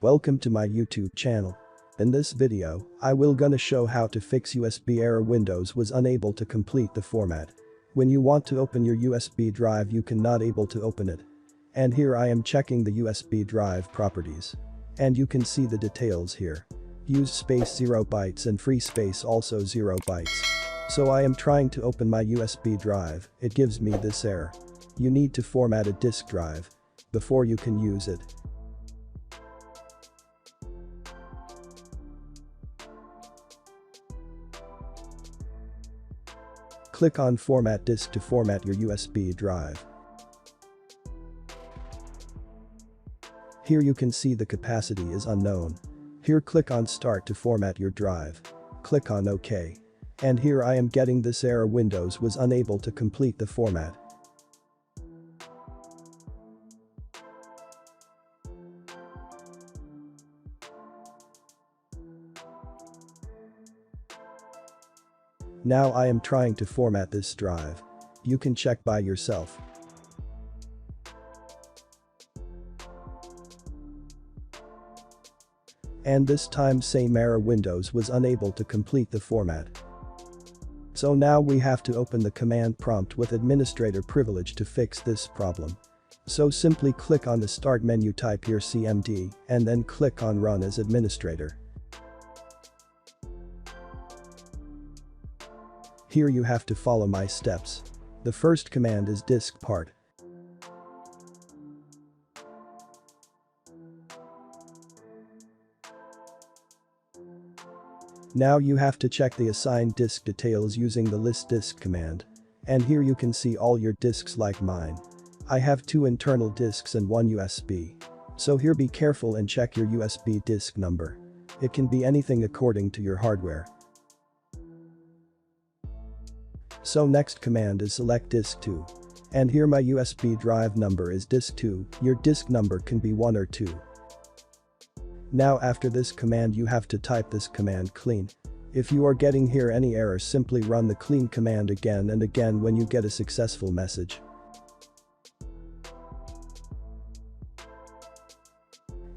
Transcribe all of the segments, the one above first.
Welcome to my YouTube channel. In this video, I will gonna show how to fix USB error Windows was unable to complete the format. When you want to open your USB drive you cannot able to open it. And here I am checking the USB drive properties. And you can see the details here. Use space 0 bytes and free space also 0 bytes. So I am trying to open my USB drive, it gives me this error. You need to format a disk drive before you can use it. Click on Format Disk to format your USB drive. Here you can see the capacity is unknown. Here click on Start to format your drive. Click on OK. And here I am getting this error Windows was unable to complete the format. Now I am trying to format this drive. You can check by yourself. And this time same error Windows was unable to complete the format. So now we have to open the command prompt with administrator privilege to fix this problem. So simply click on the start menu, type here CMD and then click on run as administrator. Here you have to follow my steps. The first command is disk part. Now you have to check the assigned disk details using the list disk command. And here you can see all your disks like mine. I have 2 internal disks and 1 USB. So here be careful and check your USB disk number. It can be anything according to your hardware. So next command is select disk 2. And here my USB drive number is disk 2, your disk number can be 1 or 2. Now after this command you have to type this command clean. If you are getting here any error simply run the clean command again and again when you get a successful message.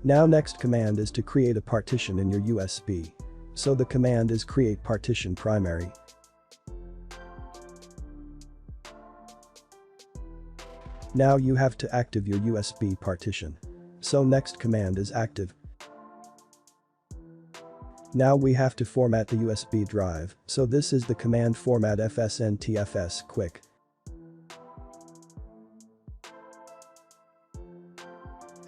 Now next command is to create a partition in your USB. So the command is create partition primary. Now you have to active your USB partition. So next command is active. Now we have to format the USB drive, so this is the command format fsntfs quick.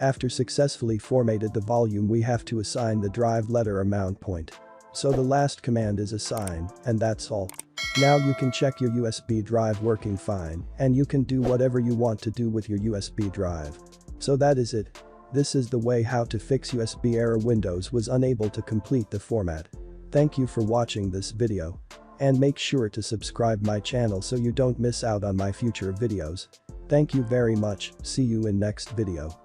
After successfully formatted the volume we have to assign the drive letter or mount point. So the last command is assign, and that's all. Now you can check your USB drive working fine, and you can do whatever you want to do with your USB drive. So that is it. This is the way how to fix USB error Windows was unable to complete the format. Thank you for watching this video. And make sure to subscribe my channel so you don't miss out on my future videos. Thank you very much, see you in next video.